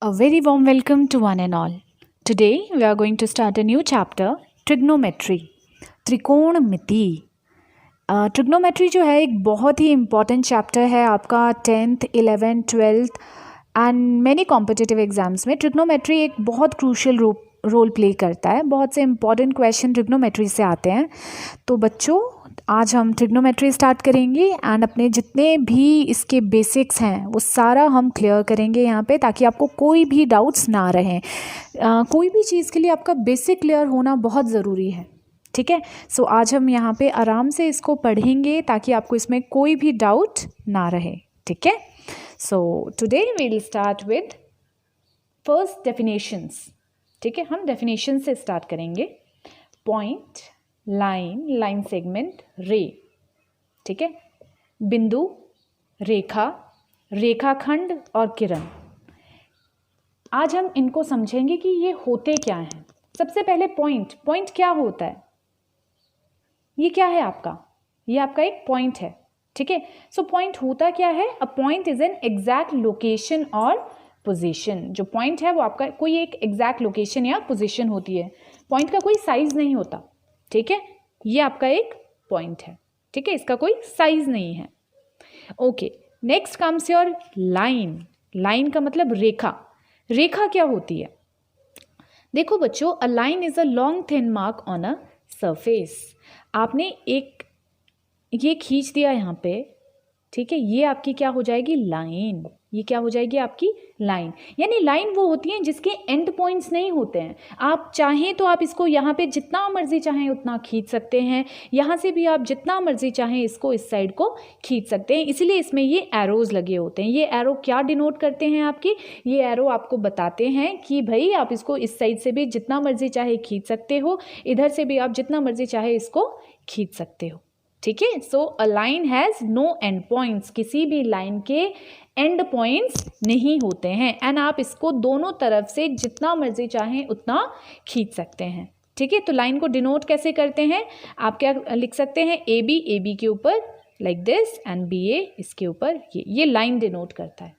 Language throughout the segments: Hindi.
A very warm welcome to one and all. Today we are going to start a new chapter, trigonometry, त्रिकोणमिति. ट्रिग्नोमेट्री जो है एक बहुत ही इम्पॉर्टेंट चैप्टर है आपका 10th 11th 12th and many competitive exams में. ट्रिग्नोमेट्री एक बहुत क्रूशियल रोल प्ले करता है. बहुत से इंपॉर्टेंट क्वेश्चन ट्रिग्नोमेट्री से आते हैं. तो बच्चों आज हम ट्रिग्नोमेट्री स्टार्ट करेंगे एंड अपने जितने भी इसके बेसिक्स हैं वो सारा हम क्लियर करेंगे यहाँ पे, ताकि आपको कोई भी डाउट्स ना रहें. कोई भी चीज़ के लिए आपका बेसिक क्लियर होना बहुत ज़रूरी है. ठीक है. सो आज हम यहाँ पे आराम से इसको पढ़ेंगे ताकि आपको इसमें कोई भी डाउट ना रहे. ठीक है. So today we will start with first definitions. ठीक है, हम डेफिनेशन से स्टार्ट करेंगे. पॉइंट, लाइन, लाइन सेगमेंट, रे. ठीक है. बिंदु, रेखा, रेखाखंड और किरण. आज हम इनको समझेंगे कि ये होते क्या हैं. सबसे पहले पॉइंट. पॉइंट क्या होता है? ये क्या है आपका? ये आपका एक पॉइंट है. ठीक है. सो पॉइंट होता क्या है? A point is an exact location और पोजीशन. जो पॉइंट है वो आपका कोई एक एग्जैक्ट लोकेशन या पोजीशन होती है. पॉइंट का कोई साइज नहीं होता. ठीक है. ये आपका एक पॉइंट है. ठीक है. इसका कोई साइज नहीं है. Okay. Next comes your line. Line का मतलब रेखा. रेखा क्या होती है? देखो बच्चों, a line is a long thin mark on a surface. आपने एक ये खींच दिया यहाँ पे. ठीक है. ये आपकी क्या हो जाएगी? लाइन. ये क्या हो जाएगी? आपकी लाइन. यानी लाइन वो होती हैं जिसके एंड पॉइंट्स नहीं होते हैं. आप चाहें तो आप इसको यहाँ पे जितना मर्जी चाहें उतना खींच सकते हैं. यहाँ से भी आप जितना मर्जी चाहें इसको इस साइड को खींच सकते हैं. इसीलिए इसमें ये एरोज लगे होते हैं. ये एरो क्या डिनोट करते हैं आपकी? ये एरो आपको बताते हैं कि भाई आप इसको इस साइड से भी जितना मर्जी चाहे खींच सकते हो, इधर से भी आप जितना मर्जी चाहे इसको खींच सकते हो. ठीक है. So a line has no end points. किसी भी लाइन के एंड पॉइंट्स नहीं होते हैं एंड आप इसको दोनों तरफ से जितना मर्जी चाहें उतना खींच सकते हैं. ठीक है. तो लाइन को डिनोट कैसे करते हैं? आप क्या लिख सकते हैं? ए बी के ऊपर लाइक दिस एंड बी ए इसके ऊपर ये लाइन डिनोट करता है.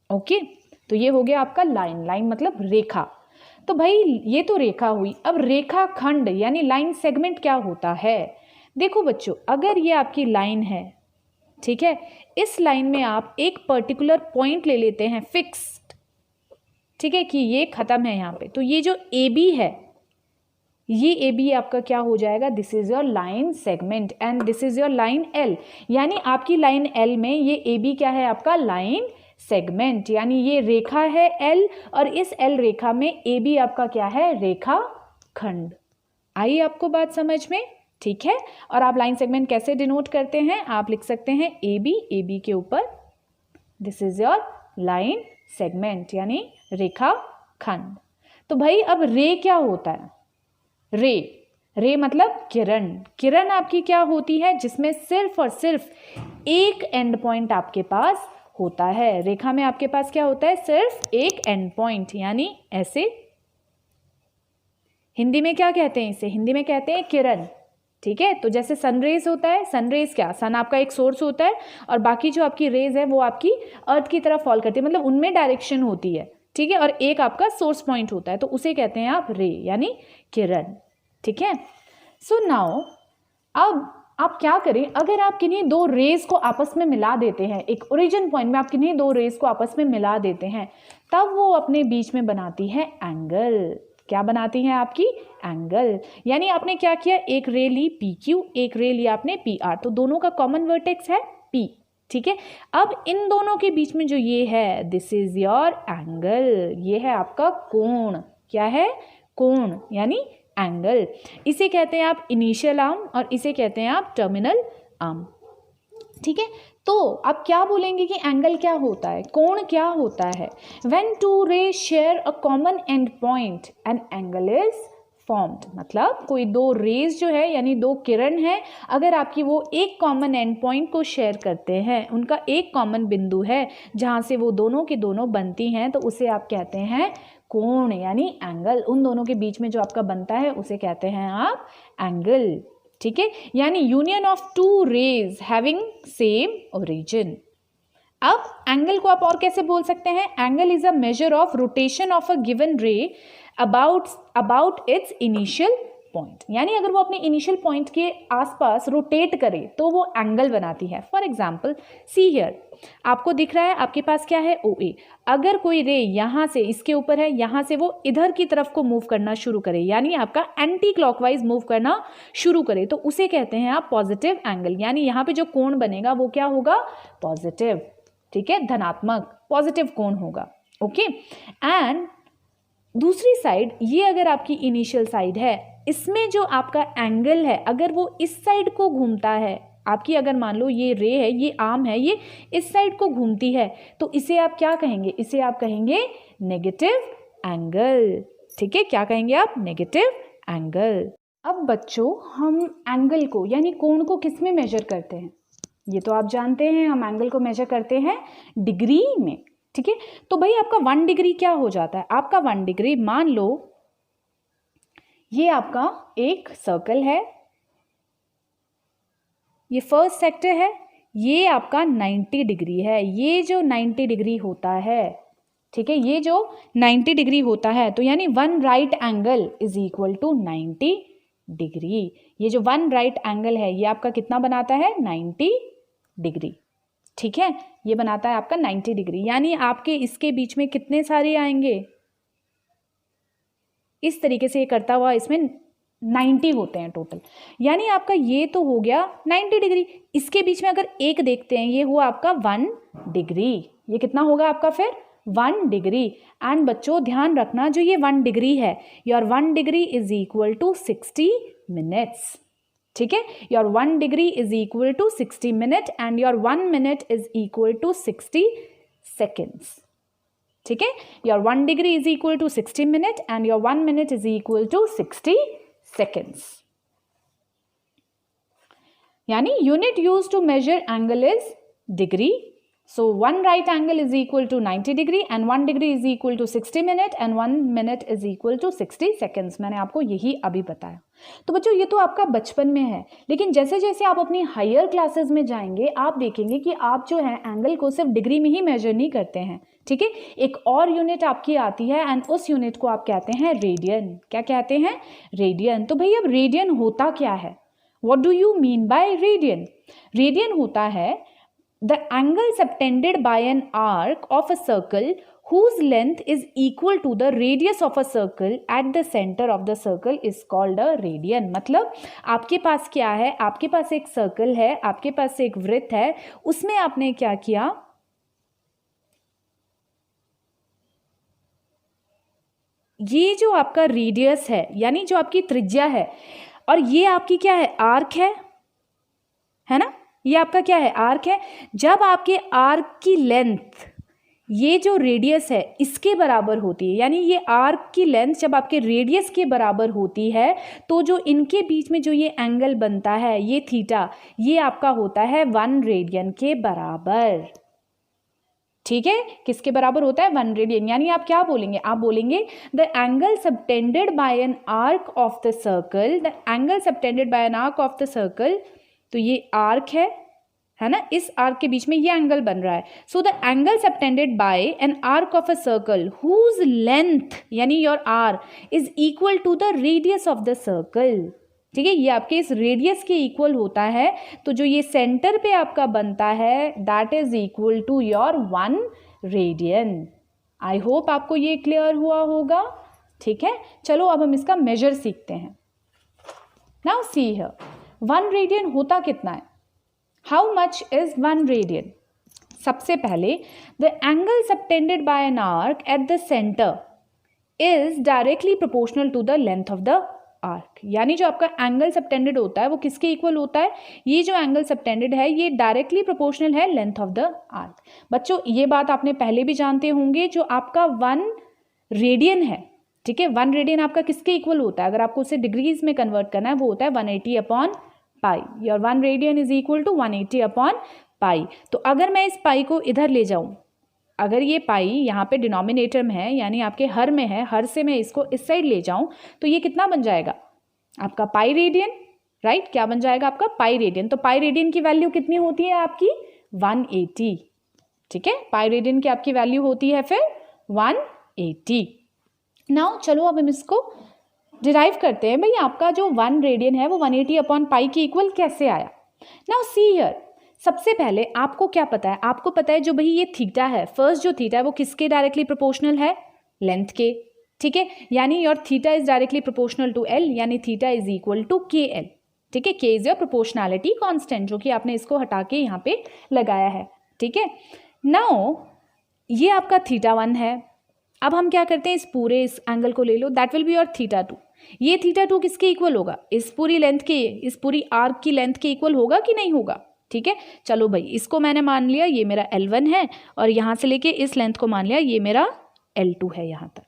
ओके. तो ये हो गया आपका लाइन. लाइन मतलब रेखा. तो भाई ये तो रेखा हुई. अब रेखा खंड यानी लाइन सेगमेंट क्या होता है? देखो बच्चों, अगर ये आपकी लाइन है, ठीक है, इस लाइन में आप एक पर्टिकुलर पॉइंट ले लेते हैं फिक्स्ड. ठीक है, कि ये खत्म है यहाँ पे. तो ये जो ए बी है, ये ए बी आपका क्या हो जाएगा? This is your line segment and this is your line L. यानी आपकी लाइन एल में ये ए बी क्या है? आपका लाइन सेगमेंट. यानी ये रेखा है एल और इस एल रेखा में ए बी आपका क्या है? रेखा खंड. आई आपको बात समझ में? ठीक है. और आप लाइन सेगमेंट कैसे डिनोट करते हैं? आप लिख सकते हैं ए बी के ऊपर this is your line segment यानी रेखा खंड. तो भाई अब रे क्या होता है? रे मतलब किरण. किरण आपकी क्या होती है? जिसमें सिर्फ और सिर्फ एक एंड पॉइंट आपके पास होता है. रेखा में आपके पास क्या होता है? सिर्फ एक एंड पॉइंट. यानी ऐसे. हिंदी में क्या कहते हैं इसे? हिंदी में कहते हैं किरण. ठीक है. तो जैसे सनरेज होता है, सनरेज क्या? सन आपका एक सोर्स होता है और बाकी जो आपकी रेज है वो आपकी अर्थ की तरफ फॉल करती है, मतलब उनमें डायरेक्शन होती है. ठीक है. और एक आपका सोर्स पॉइंट होता है, तो उसे कहते हैं आप रे यानी किरण. ठीक है. सो नाउ अब आप क्या करें? अगर आप किन्हीं दो रेज को आपस में मिला देते हैं, एक ओरिजिन पॉइंट में आप किन्हीं दो रेज को आपस में मिला देते हैं, तब वो अपने बीच में बनाती है एंगल. क्या बनाती हैं? आपकी एंगल. यानी आपने क्या किया? एक रे ली पी क्यू, एक रे लिया आपने पी आर, तो दोनों का कॉमन वर्टेक्स है पी. ठीक है. अब इन दोनों के बीच में जो ये है, दिस इज योर एंगल. ये है आपका कोण. क्या है? कोण यानी एंगल. इसे कहते हैं आप इनिशियल आर्म और इसे कहते हैं आप टर्मिनल आर्म. ठीक है. तो आप क्या बोलेंगे कि एंगल क्या होता है? कोण क्या होता है? When two rays share a common end point an angle is formed. मतलब कोई दो रेज जो है यानी दो किरण है, अगर आपकी वो एक कॉमन एंड पॉइंट को शेयर करते हैं, उनका एक कॉमन बिंदु है जहाँ से वो दोनों की दोनों बनती हैं, तो उसे आप कहते हैं कोण यानी एंगल. उन दोनों के बीच में जो आपका बनता है उसे कहते हैं आप एंगल. ठीक है. यानी union of two rays having same origin. अब एंगल को आप और कैसे बोल सकते हैं, angle is a measure of rotation of a given ray about its initial point, यानी अगर वो अपने इनिशियल पॉइंट के आसपास रोटेट करे तो वो एंगल बनाती है। फॉर एग्जाम्पल सी हियर, आपको दिख रहा है आपके पास क्या है, ओ ए। अगर कोई रे यहाँ से इसके ऊपर है, यहाँ से वो इधर की तरफ को मूव करना शुरू करे, यानी आपका एंटी क्लॉकवाइज मूव करना शुरू करे, तो उसे कहते हैं आप पॉजिटिव एंगल, यानी यहाँ पे जो कोण बनेगा वो क्या होगा, पॉजिटिव, ठीक है, धनात्मक पॉजिटिव कोण होगा। ओके, एंड दूसरी साइड, ये अगर आपकी इनिशियल साइड है, इसमें जो आपका एंगल है अगर वो इस साइड को घूमता है, आपकी अगर मान लो ये रे है, ये आर्म है, ये इस साइड को घूमती है, तो इसे आप क्या कहेंगे, इसे आप कहेंगे नेगेटिव एंगल, ठीक है, क्या कहेंगे आप, नेगेटिव एंगल। अब बच्चों हम एंगल को यानी कोण को किस में मेजर करते हैं, ये तो आप जानते हैं, हम एंगल को मेजर करते हैं डिग्री में, ठीक है। तो भाई आपका 1 डिग्री क्या हो जाता है, आपका 1 डिग्री, मान लो ये आपका एक सर्कल है, ये फर्स्ट सेक्टर है, ये आपका 90 डिग्री है, ये जो 90 डिग्री होता है, ठीक है, ये जो 90 डिग्री होता है, तो यानी 1 right angle is equal to 90 degree. ये जो 1 राइट एंगल है ये आपका कितना बनाता है, 90 डिग्री, ठीक है, ये बनाता है आपका 90 डिग्री। यानी आपके इसके बीच में कितने सारे आएंगे, इस तरीके से ये करता हुआ इसमें 90 होते हैं टोटल, यानी आपका ये तो हो गया 90 डिग्री। इसके बीच में अगर एक देखते हैं, ये हुआ आपका 1 डिग्री, ये कितना होगा आपका फिर 1 डिग्री। एंड बच्चों ध्यान रखना, जो ये 1 डिग्री है, your 1 degree is equal to 60 minutes, ठीक है, your 1 degree is equal to 60 minute and your 1 minute is equal to 60 seconds, ठीक है, your 1 degree is equal to 60 minute and your 1 minute is equal to 60 seconds. यानी unit use to measure angle is degree. So 1 right angle is equal to 90 degree and 1 degree is equal to 60 minute and 1 minute is equal to 60 seconds. मैंने आपको यही अभी बताया। तो बच्चों ये तो आपका बचपन में है, लेकिन जैसे जैसे आप अपनी हायर क्लासेस में जाएंगे आप देखेंगे कि आप जो है एंगल को सिर्फ डिग्री में ही मेजर नहीं करते हैं, ठीक है, एक और यूनिट आपकी आती है एंड उस यूनिट को आप कहते हैं रेडियन। क्या कहते हैं, रेडियन। तो भाई अब रेडियन होता क्या है, what do you mean by radian. Radian होता है the angle subtended by an arc of a circle whose length is equal to the radius of a circle at the center of the circle is called a radian। मतलब आपके पास क्या है, आपके पास एक सर्कल है, आपके पास एक वृत्त है, उसमें आपने क्या किया, ये जो आपका रेडियस है यानी जो आपकी त्रिज्या है, और ये आपकी क्या है, आर्क है ना, ये आपका क्या है, आर्क है। जब आपके आर्क की लेंथ ये जो रेडियस है इसके बराबर होती है, यानी ये आर्क की लेंथ जब आपके रेडियस के बराबर होती है, तो जो इनके बीच में जो ये एंगल बनता है ये थीटा, ये आपका होता है 1 रेडियन के बराबर, ठीक है, किसके बराबर होता है, 1 रेडियन। यानी आप क्या बोलेंगे, आप बोलेंगे the angle subtended by an arc of the circle, the angle subtended by an arc of the circle, तो ये आर्क है ना, इस आर्क के बीच में ये एंगल बन रहा है। So the angle subtended by an arc of a circle whose length यानी your R is equal to the radius of the circle, ठीक है, ये आपके इस रेडियस के इक्वल होता है। तो जो ये सेंटर पे आपका बनता है that is equal to your 1 radian. I hope आपको ये क्लियर हुआ होगा, ठीक है। चलो अब हम इसका मेजर सीखते हैं। नाउ सी हियर, 1 रेडियन होता कितना है, हाउ मच इज 1 रेडियन। सबसे पहले the angle subtended by an arc at the centre is directly proportional to the length of the arc. यानी जो आपका एंगल सबटेंडेड होता है वो किसके इक्वल होता है, ये जो एंगल सबटेंडेड है ये डायरेक्टली प्रोपोर्शनल है लेंथ ऑफ द आर्क। बच्चों ये बात आपने पहले भी जानते होंगे, जो आपका 1 रेडियन है, ठीक है, 1 रेडियन आपका किसके इक्वल होता है, अगर आपको उसे डिग्रीज में कन्वर्ट करना है वो होता है 180 upon pi. Your 1 radian is equal to 180 upon pi. तो अगर मैं इस पाई को इधर ले जाऊं, अगर ये पाई यहाँ पे डिनोमिनेटर में है यानी आपके हर में है, हर से मैं इसको इस साइड ले जाऊं तो ये कितना बन जाएगा आपका पाई रेडियन, राइट, क्या बन जाएगा आपका पाई रेडियन। तो पाई रेडियन की वैल्यू कितनी होती है आपकी 180, ठीक है, पाई रेडियन की आपकी वैल्यू होती है फिर 180। नाउ चलो अब हम इसको डिराइव करते हैं। भाई आपका जो 1 रेडियन है वो 180 अपॉन पाई के इक्वल कैसे आया। नाउ सी हियर, सबसे पहले आपको क्या पता है, आपको पता है जो भाई ये थीटा है, फर्स्ट जो थीटा है वो किसके डायरेक्टली प्रोपोर्शनल है, लेंथ के, ठीक है, यानी your theta is directly proportional to L, यानी theta is equal to k L, ठीक है, के इज योर प्रोपोर्शनैलिटी कांस्टेंट, जो कि आपने इसको हटा के यहाँ पे लगाया है, ठीक है। नाउ ये आपका थीटा 1 है। अब हम क्या करते हैं, इस एंगल को ले लो, that will be your theta 2। ये थीटा 2 किसके इक्वल होगा, इस पूरी लेंथ के, इस पूरी आर्क की लेंथ के इक्वल होगा कि नहीं होगा, ठीक है। चलो भाई इसको मैंने मान लिया ये मेरा L1 है, और यहाँ से लेके इस लेंथ को मान लिया ये मेरा L2 है यहाँ तक,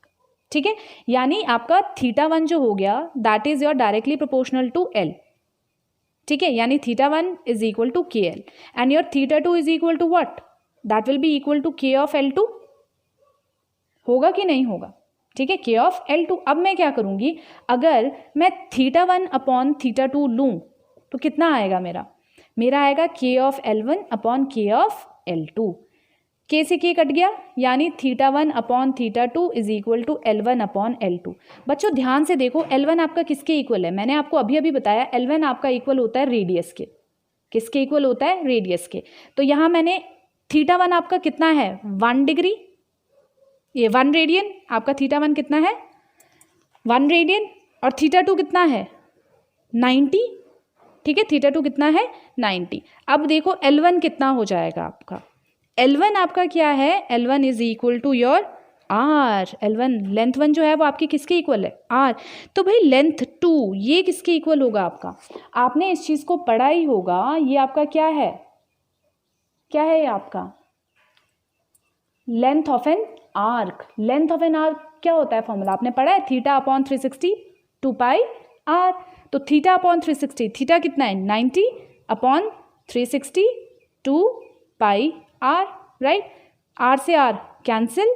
ठीक है। यानी आपका थीटा 1 जो हो गया that is your directly proportional to L, ठीक है, यानी theta 1 is equal to k L, and your theta 2 is equal to what, that will be equal to k of L2, होगा कि नहीं होगा, ठीक है, के ऑफ L2। अब मैं क्या करूंगी, अगर मैं थीटा 1 अपॉन थीटा 2 लूँ तो कितना आएगा मेरा आएगा के ऑफ L1 अपॉन के ऑफ L2, के से के कट गया, यानी theta 1 upon theta 2 is equal to L1 upon L2। बच्चों ध्यान से देखो, L1 आपका किसके इक्वल है, मैंने आपको अभी अभी बताया L1 आपका इक्वल होता है रेडियस के, किसके इक्वल होता है, रेडियस के। तो यहाँ मैंने थीटा 1 आपका कितना है 1 डिग्री, ये 1 रेडियन, आपका थीटा 1 कितना है 1 रेडियन, और थीटा 2 कितना है 90, ठीक है, थीटा 2 कितना है 90। अब देखो L1 कितना हो जाएगा आपका, L1 आपका क्या है, L1 is equal to your R, L1 length 1 जो है वो आपकी किसके इक्वल है R। तो भाई लेंथ 2 ये किसके इक्वल होगा आपका, आपने इस चीज़ को पढ़ा ही होगा, ये आपका क्या है ये आपका length of an arc. Length of an arc क्या होता है, फॉर्मूला आपने पढ़ा है, थीटा अपॉन 360 2 पाई आर। तो थीटा अपॉन 360, थीटा कितना है 90 upon 360 2 pi R, right, R से आर कैंसिल,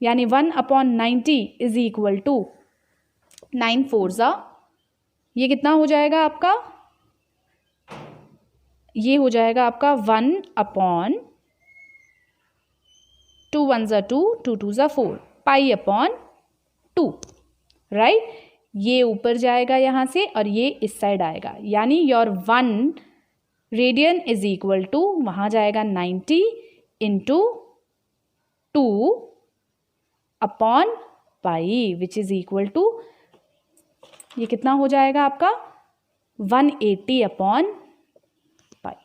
यानी 1 अपॉन 90 इज इक्वल टू 9 4 ज़ा, ये कितना हो जाएगा आपका, ये हो जाएगा आपका 1 अपॉन 2 1 ज़ा 2 2 2 ज़ा 4 पाई अपॉन 2, राइट, ये ऊपर जाएगा यहाँ से और ये इस साइड आएगा, यानी your 1 radian is equal to वहाँ जाएगा 90 into 2 upon pi, which is equal to, ये कितना हो जाएगा आपका 180 अपॉन पाई।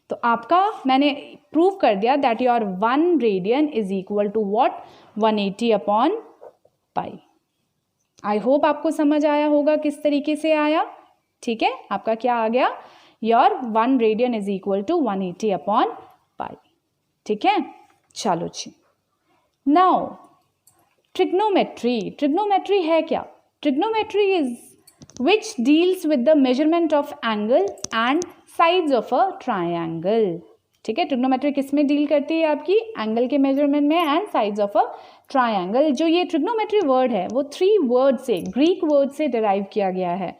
तो आपका मैंने प्रूव कर दिया that your 1 radian is equal to what 180 upon pi. I hope आपको समझ आया होगा किस तरीके से आया, ठीक है, आपका क्या आ गया, your 1 radian is equal to 180 upon pi, ठीक है। चलो जी, नाउ ट्रिग्नोमेट्री है क्या, trigonometry is which deals with the measurement of angle and sides of a triangle, ठीक है। ट्रिग्नोमेट्री किस में डील करती है, आपकी एंगल के मेजरमेंट में and sides of a triangle. जो ये ट्रिग्नोमेट्री वर्ड है वो 3 वर्ड से, ग्रीक वर्ड से डिराइव किया गया है।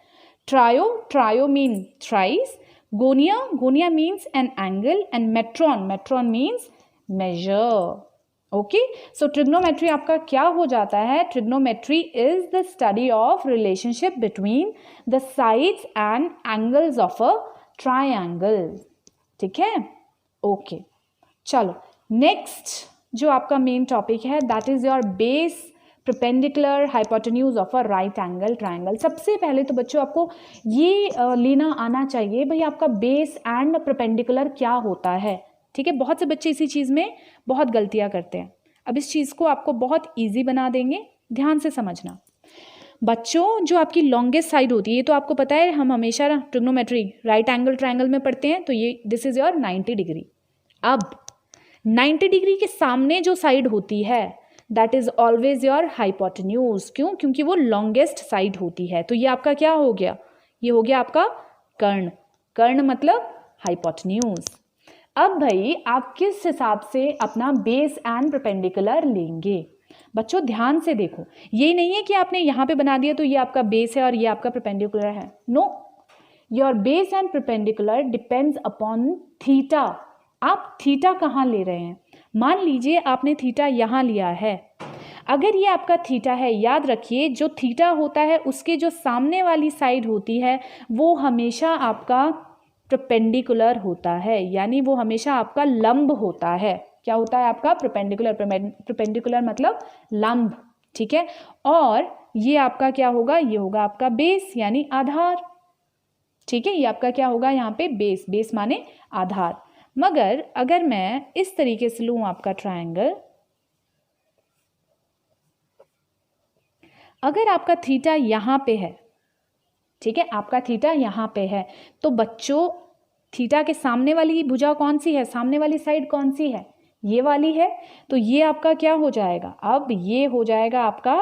Trio mean thrice, gonia means an angle, and metron means measure. Okay, so trigonometry आपका क्या हो जाता है, trigonometry is the study of relationship between the sides and angles of a triangle, ठीक है। ओके, चलो नेक्स्ट जो आपका मेन टॉपिक है that is your base, perpendicular, hypotenuse of a right angle triangle. सबसे पहले तो बच्चों आपको ये लेना आना चाहिए भाई आपका बेस एंड परपेंडिकुलर क्या होता है, ठीक है। बहुत से बच्चे इसी चीज़ में बहुत गलतियाँ करते हैं। अब इस चीज़ को आपको बहुत ईजी बना देंगे, ध्यान से समझना। बच्चों जो आपकी लॉन्गेस्ट साइड होती है, ये तो आपको पता है, हम हमेशा ट्रिग्नोमेट्री राइट एंगल ट्रायंगल में पढ़ते हैं, तो ये दिस इज योर 90 डिग्री। अब 90 डिग्री के सामने जो साइड होती है that is always your hypotenuse. क्यों, क्योंकि वो लॉन्गेस्ट साइड होती है। तो ये आपका क्या हो गया, ये हो गया आपका कर्ण मतलब हाइपोटेन्यूज। अब भाई आप किस हिसाब से अपना बेस एंड परपेंडिकुलर लेंगे, बच्चों ध्यान से देखो, ये नहीं है कि आपने यहाँ पे बना दिया तो ये आपका बेस है और ये आपका परपेंडिकुलर है। No, your base and perpendicular depends upon theta. आप थीटा कहाँ ले रहे हैं। मान लीजिए आपने थीटा यहाँ लिया है, अगर ये आपका थीटा है, याद रखिए जो थीटा होता है उसके जो सामने वाली साइड होती है वो हमेशा आपका परपेंडिकुलर होता है, यानी वो हमेशा आपका लंब होता है। क्या होता है आपका परपेंडिकुलर, परपेंडिकुलर मतलब लंब, ठीक है। और ये आपका क्या होगा, ये होगा आपका बेस यानी आधार, ठीक है। ये आपका क्या होगा यहाँ पे बेस, बेस माने आधार। मगर अगर मैं इस तरीके से लूं आपका ट्रायंगल, अगर आपका थीटा यहाँ पे है, ठीक है, आपका थीटा यहाँ पे है, तो बच्चों थीटा के सामने वाली भुजा कौन सी है, सामने वाली साइड कौन सी है, ये वाली है। तो ये आपका क्या हो जाएगा, अब ये हो जाएगा आपका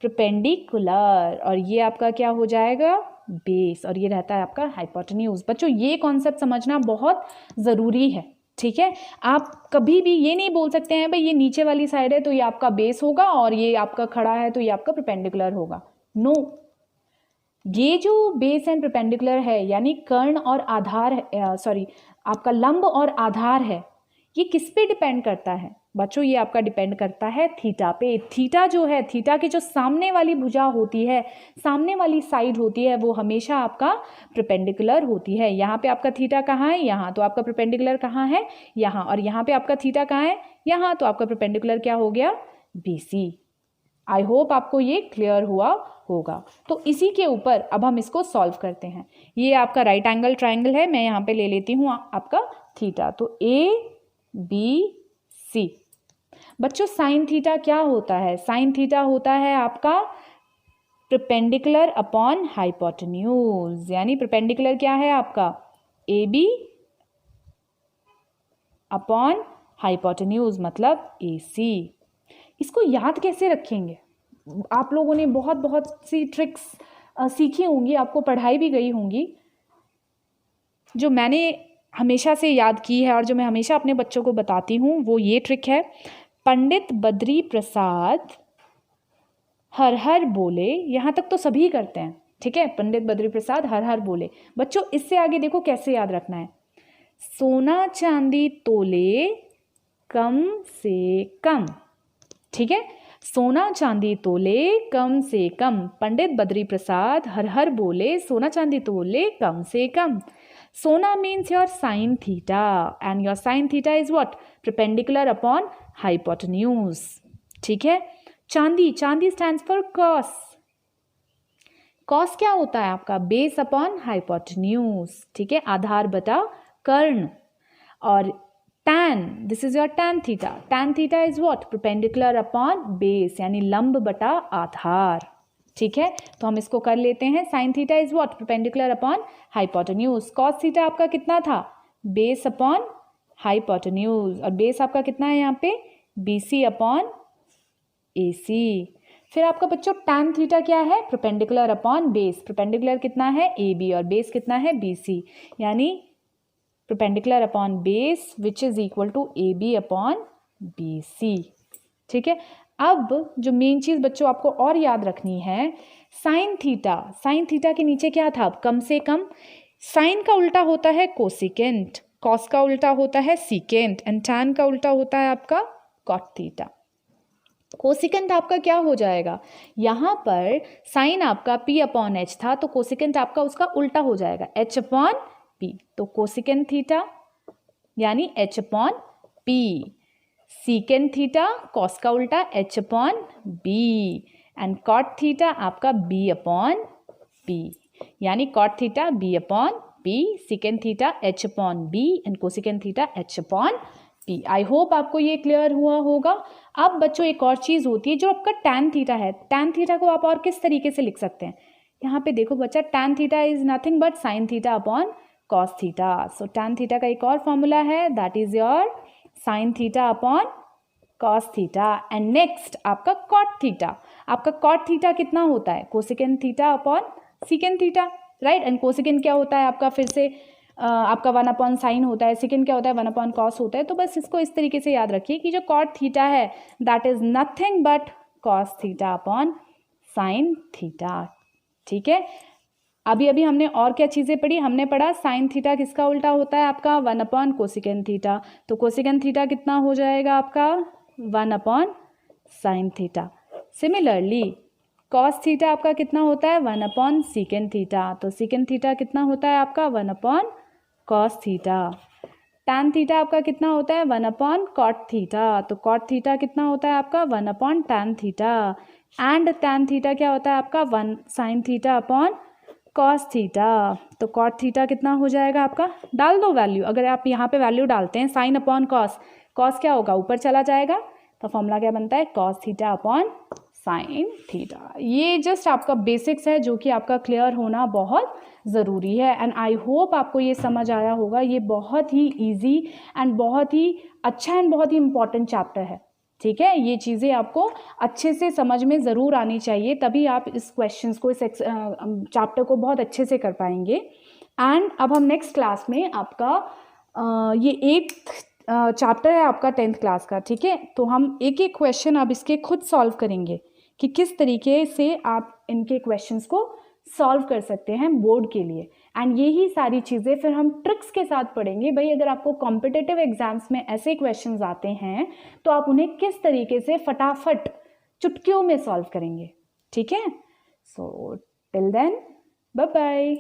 परपेंडिकुलर और ये आपका क्या हो जाएगा बेस, और ये रहता है आपका हाइपोटेन्यूज। बच्चों ये कॉन्सेप्ट समझना बहुत ज़रूरी है, ठीक है। आप कभी भी ये नहीं बोल सकते हैं भाई ये नीचे वाली साइड है तो ये आपका बेस होगा और ये आपका खड़ा है तो ये आपका परपेंडिकुलर होगा। नो, ये जो बेस एंड परपेंडिकुलर है यानी कर्ण और आधार, सॉरी आपका लंब और आधार है, ये किस पे डिपेंड करता है बच्चों, ये आपका डिपेंड करता है थीटा पे। थीटा जो है, थीटा की जो सामने वाली भुजा होती है, सामने वाली साइड होती है, वो हमेशा आपका परपेंडिकुलर होती है। यहाँ पे आपका थीटा कहाँ है, यहाँ, तो आपका परपेंडिकुलर कहाँ है, यहाँ, और यहाँ पे आपका थीटा कहाँ है, यहाँ, तो आपका परपेंडिकुलर क्या हो गया BC। आई होप आपको ये क्लियर हुआ होगा। तो इसी के ऊपर अब हम इसको सॉल्व करते हैं। ये आपका राइट एंगल ट्राइंगल है, मैं यहाँ पे ले लेती हूँ आपका थीटा, तो ABC। बच्चों साइन थीटा क्या होता है, साइन थीटा होता है आपका परपेंडिकुलर अपॉन हाइपोटेन्यूज, यानी परपेंडिकुलर क्या है आपका AB अपॉन हाइपोटेन्यूज मतलब AC। इसको याद कैसे रखेंगे, आप लोगों ने बहुत बहुत सी ट्रिक्स सीखी होंगी, आपको पढ़ाई भी गई होंगी। जो मैंने हमेशा से याद की है और जो मैं हमेशा अपने बच्चों को बताती हूँ वो ये ट्रिक है, पंडित बद्री प्रसाद हर हर बोले, यहाँ तक तो सभी करते हैं, ठीक है, पंडित बद्री प्रसाद हर हर बोले। बच्चों इससे आगे देखो कैसे याद रखना है, सोना चांदी तोले कम से कम, ठीक है, सोना चांदी तोले कम से कम, पंडित बद्री प्रसाद हर हर बोले सोना चांदी तोले कम से कम। सोना means your sine theta and your sine theta is what, perpendicular upon hypotenuse, ठीक है। चांदी, चांदी स्टैंड्स फॉर कॉस, कॉस क्या होता है आपका बेस अपॉन हाइपोटेन्यूज, ठीक है, आधार बटा कर्ण। और tan, this is your tan theta, tan theta is what, perpendicular upon base यानी लंब बटा आधार, ठीक है। तो हम इसको कर लेते हैं, sine theta is what, perpendicular upon hypotenuse. Cos theta आपका कितना था, बेस अपॉन हाइपोटेन्यूज, और बेस आपका कितना है यहाँ पे BC अपॉन AC। फिर आपका बच्चों tan थीटा क्या है, परपेंडिकुलर अपॉन बेस, परपेंडिकुलर कितना है AB और बेस कितना है BC, यानी perpendicular upon base which is equal to AB upon BC, ठीक है। अब जो मेन चीज बच्चों आपको और याद रखनी है, साइन थीटा, साइन थीटा के नीचे क्या था, कम से कम। साइन का उल्टा होता है कोसिकेंट, कॉस का उल्टा होता है सीकेंट एंड टैन का उल्टा होता है आपका कॉट थीटा। कोसिकेंट आपका क्या हो जाएगा, यहाँ पर साइन आपका P अपॉन H था तो कोसिकेंट आपका उसका उल्टा हो जाएगा H अपॉन P, तो कोसिकेंट थीटा यानी H upon P, secant theta cos का उल्टा H upon B and cot theta आपका B अपॉन P, यानी cot theta B upon P, secant theta H upon B and cosecant theta H upon P। I hope आपको ये क्लियर हुआ होगा। अब बच्चों एक और चीज़ होती है जो आपका tan थीटा है, tan थीटा को आप और किस तरीके से लिख सकते हैं, यहाँ पे देखो बच्चा, tan theta is nothing but sine theta upon cos theta. So tan theta का एक और फॉर्मूला है, that is your sine theta upon cos theta. And next आपका कॉट थीटा, आपका कॉट थीटा कितना होता है, cosecant theta upon secant theta, right. And cosecant क्या होता है आपका, फिर से आपका 1 अपॉन साइन होता है, सेकेंड क्या होता है 1 अपॉन कॉस होता है। तो बस इसको इस तरीके से याद रखिए कि जो कॉट थीटा है that is nothing but cos theta upon sine theta, ठीक है। अभी अभी हमने और क्या चीज़ें पढ़ी, हमने पढ़ा साइन थीटा किसका उल्टा होता है आपका 1 अपॉन कोसिकेन थीटा, तो कोसिकेन थीटा कितना हो जाएगा आपका 1 upon sine theta. Similarly cos theta आपका कितना होता है 1 अपॉन सीकेन थीटा, तो सीकेन थीटा कितना होता है आपका 1 upon cos theta. Tan theta आपका कितना होता है 1 अपॉन कॉट थीटा, तो कॉट थीटा कितना होता है आपका 1 upon tan theta. And tan theta क्या होता है आपका 1 sine theta upon cos theta, तो कॉट थीटा कितना हो जाएगा आपका, डाल दो वैल्यू, अगर आप यहाँ पे वैल्यू डालते हैं साइन अपॉन कॉस, कॉस क्या होगा ऊपर चला जाएगा, तो फॉर्मूला क्या बनता है cos theta upon sine theta. ये जस्ट आपका बेसिक्स है जो कि आपका क्लियर होना बहुत ज़रूरी है। एंड आई होप आपको ये समझ आया होगा। ये बहुत ही इजी एंड बहुत ही अच्छा एंड बहुत ही इम्पॉर्टेंट चैप्टर है, ठीक है। ये चीज़ें आपको अच्छे से समझ में ज़रूर आनी चाहिए, तभी आप इस क्वेश्चंस को, इस चैप्टर को बहुत अच्छे से कर पाएंगे। एंड अब हम नेक्स्ट क्लास में आपका ये 8th चैप्टर है आपका 10th क्लास का, ठीक है। तो हम एक एक क्वेश्चन अब इसके खुद सॉल्व करेंगे कि किस तरीके से आप इनके क्वेश्चंस को सॉल्व कर सकते हैं बोर्ड के लिए। एंड यही सारी चीज़ें फिर हम ट्रिक्स के साथ पढ़ेंगे। भाई अगर आपको कॉम्पिटिटिव एग्जाम्स में ऐसे क्वेश्चंस आते हैं तो आप उन्हें किस तरीके से फटाफट चुटकियों में सॉल्व करेंगे, ठीक है। So till then bye bye.